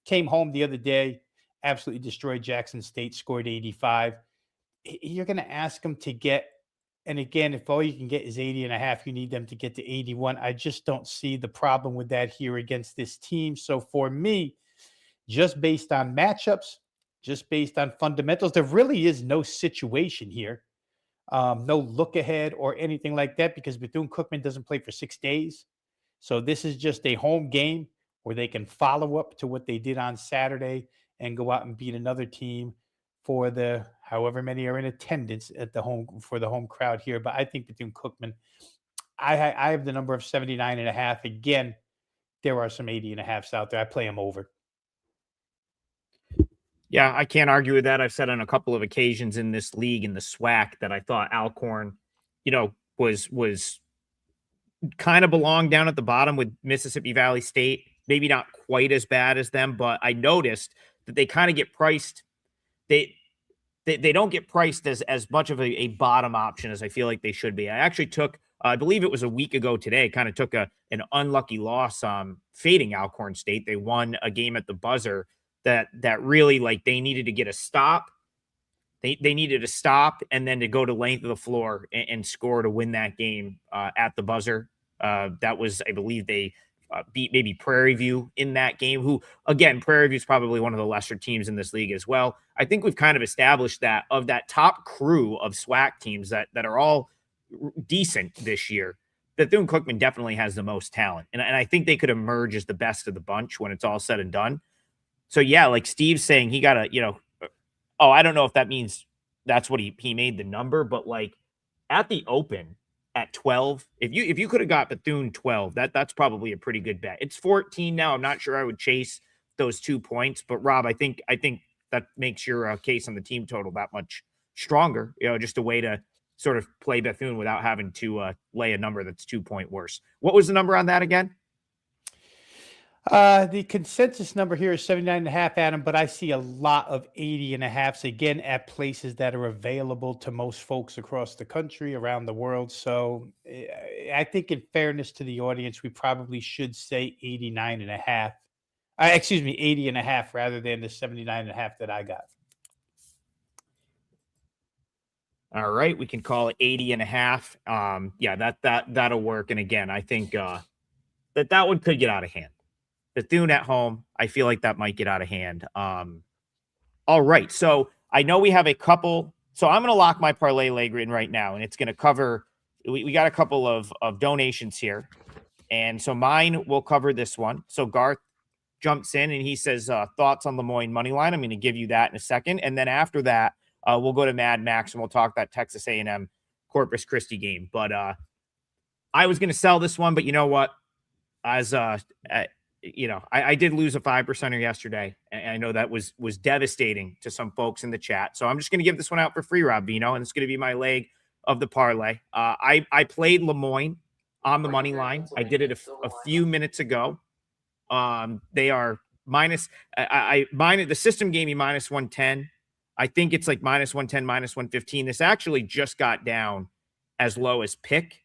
Came home the other day absolutely destroyed Jackson State, scored 85. You're going to ask them to get, and again, if all you can get is 80.5, you need them to get to 81. I just don't see the problem with that here against this team. So for me, just based on matchups, just based on fundamentals, there really is no situation here, no look ahead or anything like that, because Bethune-Cookman doesn't play for 6 days. So this is just a home game where they can follow up to what they did on Saturday and go out and beat another team for the however many are in attendance at the home for the home crowd here. But I think Bethune-Cookman, I have the number of 79.5. Again, there are some 80.5s out there. I play them over. Yeah, I can't argue with that. I've said on a couple of occasions in this league, in the SWAC, that I thought Alcorn, was kind of belonged down at the bottom with Mississippi Valley State. Maybe not quite as bad as them, but I noticed that they kind of get priced. They don't get priced as much of a bottom option as I feel like they should be. I actually took, I believe it was a week ago today, kind of took an unlucky loss fading Alcorn State. They won a game at the buzzer that really, like, they needed to get a stop. They needed to stop and then to go to length of the floor and score to win that game at the buzzer. That was, I believe, they beat maybe Prairie View in that game, who, again, Prairie View is probably one of the lesser teams in this league as well. I think we've kind of established that of that top crew of SWAC teams that are all decent this year, Bethune-Cookman definitely has the most talent. And I think they could emerge as the best of the bunch when it's all said and done. So, yeah, like Steve's saying, he got to, I don't know if that means that's what he made the number, but like at the open at 12, if you could have got Bethune 12, that's probably a pretty good bet. It's 14 now. I'm not sure I would chase those 2 points, but Rob, I think that makes your case on the team total that much stronger. Just a way to sort of play Bethune without having to lay a number that's 2 point worse. What was the number on that again? The consensus number here is 79.5, Adam, but I see a lot of 80.5s again at places that are available to most folks across the country, around the world. So I think, in fairness to the audience, we probably should say 89.5. 80.5 rather than the 79.5 that I got. All right, we can call it 80.5. Yeah, that'll work. And again, I think that one could get out of hand. Bethune at home, I feel like that might get out of hand. All right, so I know we have a couple. So I'm going to lock my parlay leg in right now, and it's going to cover. We got a couple of donations here, and so mine will cover this one. So Garth jumps in and he says thoughts on Lemoyne money line. I'm going to give you that in a second, and then after that, we'll go to Mad Max and we'll talk that Texas A&M Corpus Christi game. But I was going to sell this one, but you know what? As I did lose a 5%er yesterday, and I know that was devastating to some folks in the chat. So I'm just going to give this one out for free, Rob Vino, and it's going to be my leg of the parlay. I played Lemoyne on the money line. I did it a few minutes ago. They are minus. The system gave me minus 110. I think it's like minus 110, minus 115. This actually just got down as low as pick.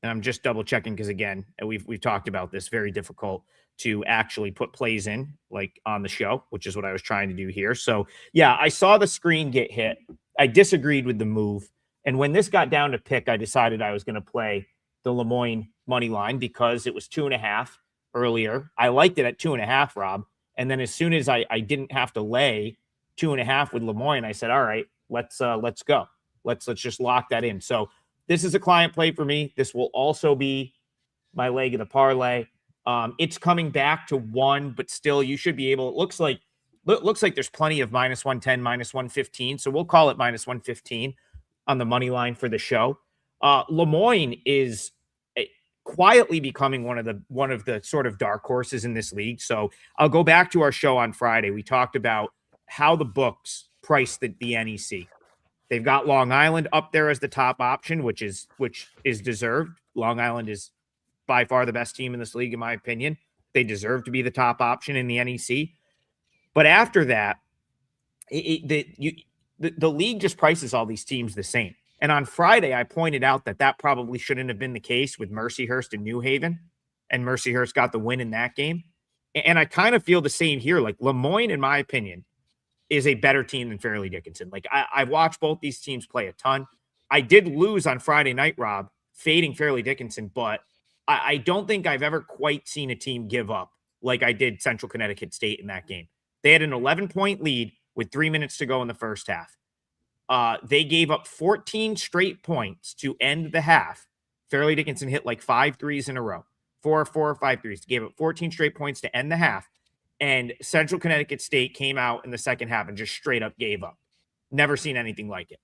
And I'm just double checking because, again, we've talked about this, very difficult to actually put plays in, like on the show, which is what I was trying to do here. So, yeah, I saw the screen get hit. I disagreed with the move. And when this got down to pick, I decided I was going to play the Lemoyne money line because it was 2.5 earlier. I liked it at 2.5, Rob. And then as soon as I didn't have to lay 2.5 with Lemoyne, I said, all right, let's go. Let's just lock that in. So this is a client play for me. This will also be my leg of the parlay. It's coming back to 1, but still you should be able, it looks like there's plenty of minus 110, minus 115. So we'll call it minus 115 on the money line for the show. Lemoyne is quietly becoming one of the sort of dark horses in this league. So I'll go back to our show on Friday. We talked about how the books price the NEC. They've got Long Island up there as the top option, which is deserved. Long Island is by far the best team in this league, in my opinion. They deserve to be the top option in the NEC. But after that, the league just prices all these teams the same. And on Friday, I pointed out that probably shouldn't have been the case with Mercyhurst and New Haven, and Mercyhurst got the win in that game. And I kind of feel the same here. Like Lemoyne, in my opinion, is a better team than Fairleigh Dickinson. Like I've watched both these teams play a ton. I did lose on Friday night, Rob, fading Fairleigh Dickinson, but I don't think I've ever quite seen a team give up like I did Central Connecticut State in that game. They had an 11-point lead with 3 minutes to go in the first half. They gave up 14 straight points to end the half. Fairleigh Dickinson hit like 5 threes in a row, 4 or 5 threes. Gave up 14 straight points to end the half. And Central Connecticut State came out in the second half and just straight up gave up. Never seen anything like it.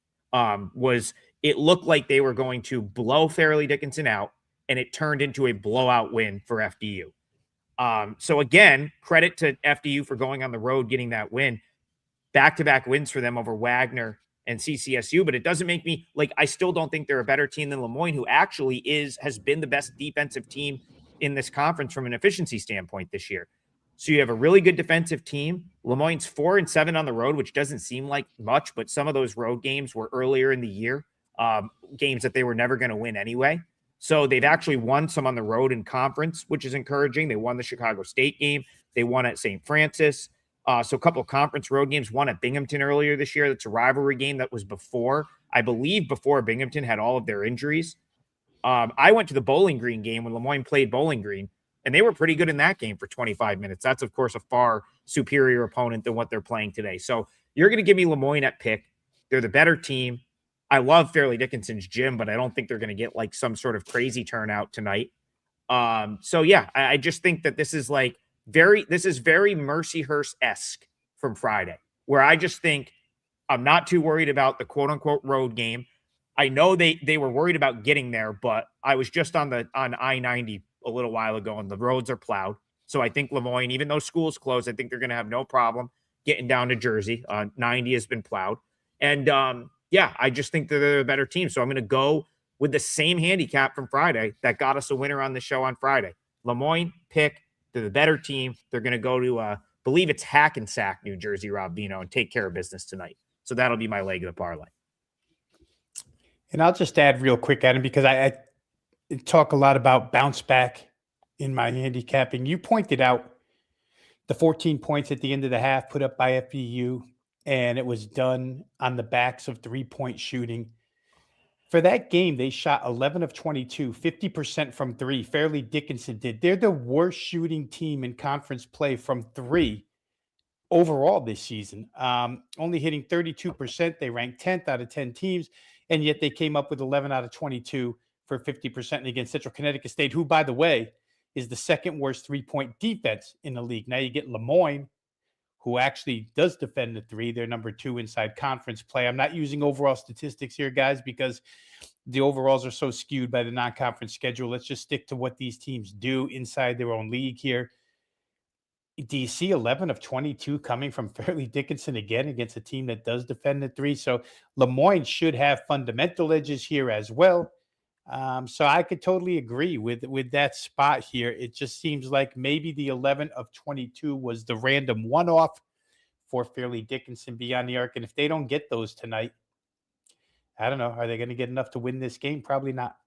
It looked like they were going to blow Fairleigh Dickinson out, and it turned into a blowout win for FDU. So again, credit to FDU for going on the road, getting that win. Back-to-back wins for them over Wagner and CCSU, but it doesn't make me like, I still don't think they're a better team than Lemoyne, who actually has been the best defensive team in this conference from an efficiency standpoint this year. So you have a really good defensive team. Lemoyne's 4-7 on the road, which doesn't seem like much, but some of those road games were earlier in the year, games that they were never going to win anyway. So they've actually won some on the road in conference, which is encouraging. They won the Chicago State game. They won at St. Francis. So a couple of conference road games, one at Binghamton earlier this year. That's a rivalry game that was before Binghamton had all of their injuries. I went to the Bowling Green game when Lemoyne played Bowling Green, and they were pretty good in that game for 25 minutes. That's, of course, a far superior opponent than what they're playing today. So you're going to give me Lemoyne at pick. They're the better team. I love Fairleigh Dickinson's gym, but I don't think they're going to get like some sort of crazy turnout tonight. So yeah, I just think that this is very Mercyhurst-esque from Friday, where I just think I'm not too worried about the quote unquote road game. I know they were worried about getting there, but I was just on I-90 a little while ago, and the roads are plowed. So I think Lemoyne, even though school's closed, I think they're going to have no problem getting down to Jersey. 90 has been plowed. And yeah, I just think that they're a better team. So I'm going to go with the same handicap from Friday that got us a winner on the show on Friday. Lemoyne, pick. They're the better team. They're going to go to, believe it's Hackensack, New Jersey, Rob Vino, and take care of business tonight. So that'll be my leg of the parlay. And I'll just add real quick, Adam, because I talk a lot about bounce back in my handicapping. You pointed out the 14 points at the end of the half put up by FDU, and it was done on the backs of 3-point shooting. For that game, they shot 11 of 22, 50% from three. Fairleigh Dickinson did. They're the worst shooting team in conference play from three overall this season. Only hitting 32%. They ranked 10th out of 10 teams, and yet they came up with 11 out of 22 for 50% against Central Connecticut State, who, by the way, is the second worst 3-point defense in the league. Now you get Lemoyne, who actually does defend the three. They're number 2 inside conference play. I'm not using overall statistics here, guys, because the overalls are so skewed by the non-conference schedule. Let's just stick to what these teams do inside their own league here. Do you see 11 of 22 coming from Fairleigh Dickinson again against a team that does defend the three? So Lemoyne should have fundamental edges here as well. So I could totally agree with that spot here. It just seems like maybe the 11 of 22 was the random one-off for Fairleigh Dickinson beyond the arc. And if they don't get those tonight, I don't know. Are they going to get enough to win this game? Probably not.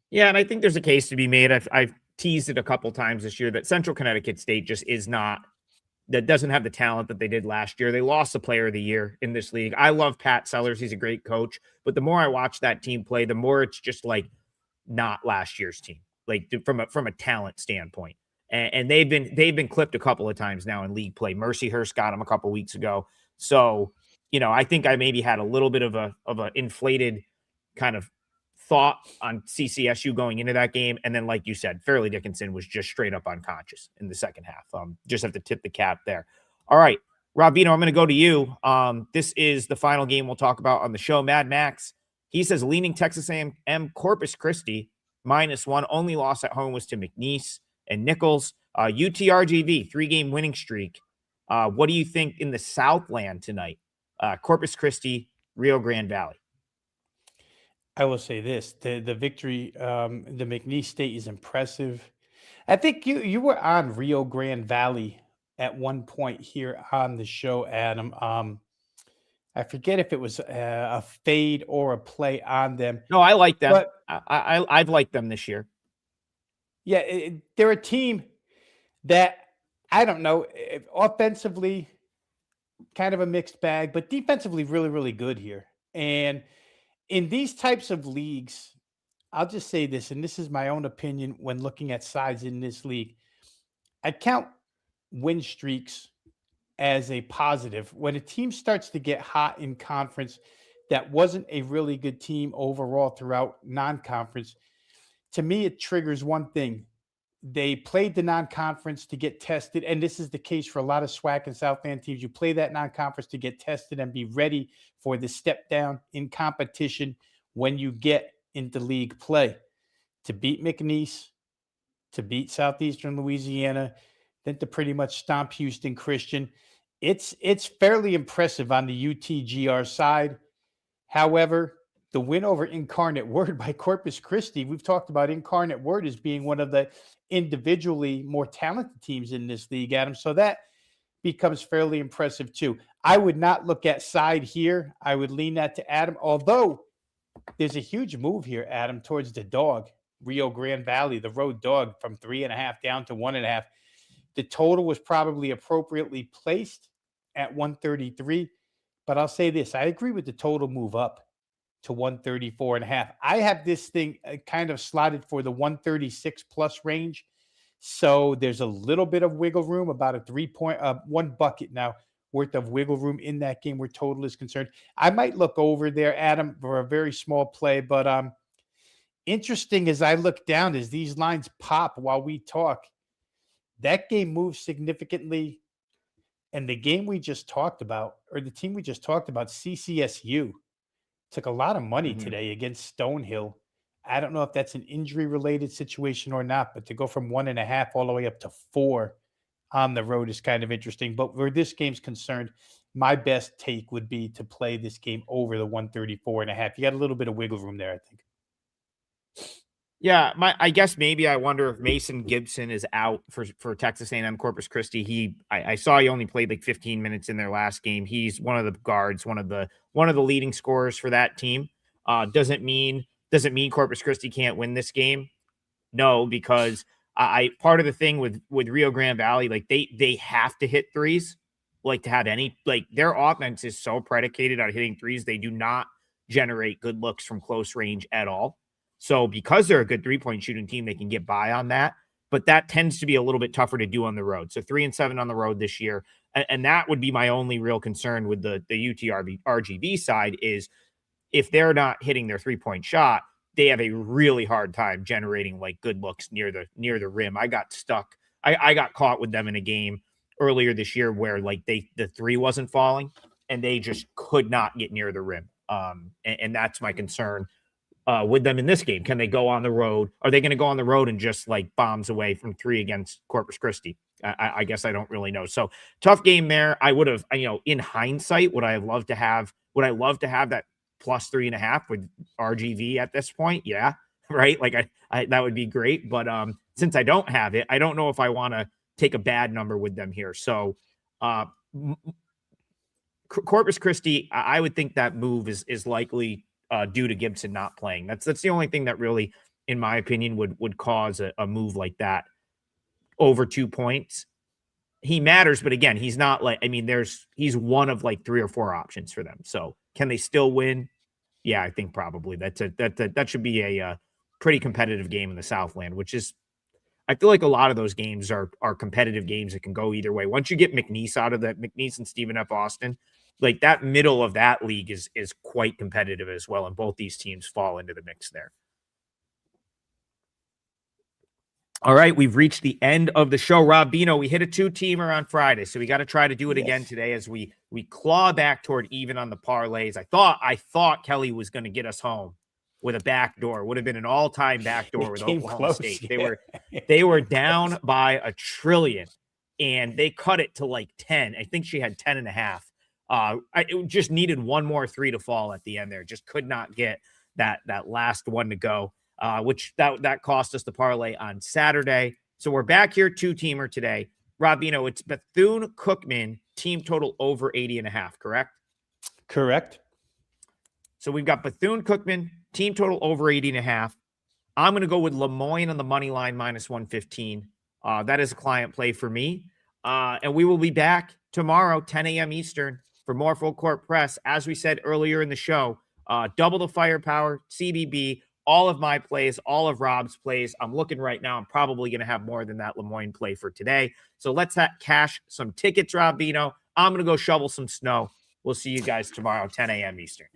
Yeah, and I think there's a case to be made. I've teased it a couple times this year that Central Connecticut State just doesn't have the talent that they did last year. They lost the player of the year in this league. I love Pat Sellers. He's a great coach, but the more I watch that team play, the more it's just like not last year's team, like from a talent standpoint. And they've been clipped a couple of times now in league play. Mercyhurst got them a couple weeks ago. So, I think I maybe had a little bit of a inflated kind of thought on CCSU going into that game. And then, like you said, Fairleigh Dickinson was just straight up unconscious in the second half. Just have to tip the cap there. All right, Rob Vino, I'm going to go to you. This is the final game we'll talk about on the show. Mad Max, he says leaning Texas A&M Corpus Christi -1. Only loss at home was to McNeese and Nichols. UTRGV 3-game winning streak. What do you think in the Southland tonight? Corpus Christi, Rio Grande Valley. I will say this: the victory, the McNeese State is impressive. I think you were on Rio Grande Valley at one point here on the show, Adam. I forget if it was a fade or a play on them. No, I like them. But I've liked them this year. Yeah, they're a team that I don't know if offensively. kind of a mixed bag, but defensively really, really good here. And in these types of leagues, I'll just say this, and this is my own opinion when looking at sides in this league. I count win streaks as a positive. When a team starts to get hot in conference that wasn't a really good team overall throughout non-conference, to me, it triggers one thing. They played the non-conference to get tested, and this is the case for a lot of SWAC and Southland teams. You play that non-conference to get tested and be ready for the step down in competition when you get into league play. To beat McNeese, to beat Southeastern Louisiana, then to pretty much stomp Houston Christian. It's fairly impressive on the UTGR side. However, the win over Incarnate Word by Corpus Christi, we've talked about Incarnate Word as being one of the individually more talented teams in this league, Adam. So that becomes fairly impressive too. I would not look at side here. I would lean that to Adam, although there's a huge move here, Adam, towards the dog, Rio Grande Valley, the road dog from 3.5 down to 1.5. The total was probably appropriately placed at 133. But I'll say this, I agree with the total move up to 134.5. I have this thing kind of slotted for the 136 plus range. So there's a little bit of wiggle room, about a 3-point, one bucket now worth of wiggle room in that game where total is concerned. I might look over there, Adam, for a very small play, but interesting as I look down as these lines pop while we talk, that game moves significantly. And the game we just talked about, or the team we just talked about, CCSU, took a lot of money today against Stonehill. I don't know if that's an injury-related situation or not, but to go from 1.5 all the way up to 4 on the road is kind of interesting. But where this game's concerned, my best take would be to play this game over the 134.5. You got a little bit of wiggle room there, I think. Yeah, I guess maybe I wonder if Mason Gibson is out for Texas A&M Corpus Christi. I saw he only played like 15 minutes in their last game. He's one of the guards, one of the leading scorers for that team. Doesn't mean Corpus Christi can't win this game. No, because I part of the thing with Rio Grande Valley, like they have to hit threes, like to have any, like their offense is so predicated on hitting threes. They do not generate good looks from close range at all. So because they're a good 3-point shooting team, they can get by on that. But that tends to be a little bit tougher to do on the road. So 3-7 on the road this year. And that would be my only real concern with the RGV side is if they're not hitting their 3-point shot, they have a really hard time generating like good looks near the rim. I got stuck. I got caught with them in a game earlier this year where like the three wasn't falling and they just could not get near the rim. And that's my concern. With them in this game. Can they go on the road? Are they going to go on the road and just like bombs away from 3 against Corpus Christi? I guess I don't really know. So tough game there. I would have, in hindsight, would I love to have that plus 3.5 with RGV at this point? Yeah. Right. Like I that would be great. But since I don't have it, I don't know if I want to take a bad number with them here. So Corpus Christi, I would think that move is likely due to Gibson not playing. That's the only thing that really, in my opinion, would cause a move like that over 2 points. He matters, but again, he's not like, he's one of like 3 or 4 options for them. So can they still win? Yeah, I think probably that should be a pretty competitive game in the Southland, which is, I feel like a lot of those games are competitive games that can go either way. Once you get McNeese out of that, McNeese and Stephen F. Austin, like that middle of that league is quite competitive as well. And both these teams fall into the mix there. All right. We've reached the end of the show. Rob Bino, we hit a 2-teamer on Friday, so we got to try to do it again today as we claw back toward even on the parlays. I thought Kelly was going to get us home with a backdoor. Would have been an all-time backdoor with Oklahoma State. They were down by 1 trillion and they cut it to like 10. I think she had 10.5. It just needed one more 3 to fall at the end there. Just could not get that last one to go, which that cost us the parlay on Saturday. So we're back here 2-teamer today. Robino, it's Bethune-Cookman team total over 80.5, correct? Correct. So we've got Bethune-Cookman team total over 80.5. I'm going to go with Lemoyne on the money line minus 115. That is a client play for me. And we will be back tomorrow, 10 a.m. Eastern, for more full court press. As we said earlier in the show, double the firepower, CBB, all of my plays, all of Rob's plays. I'm looking right now. I'm probably going to have more than that Lemoyne play for today. So let's cash some tickets, Rob Vino. I'm going to go shovel some snow. We'll see you guys tomorrow, 10 a.m. Eastern.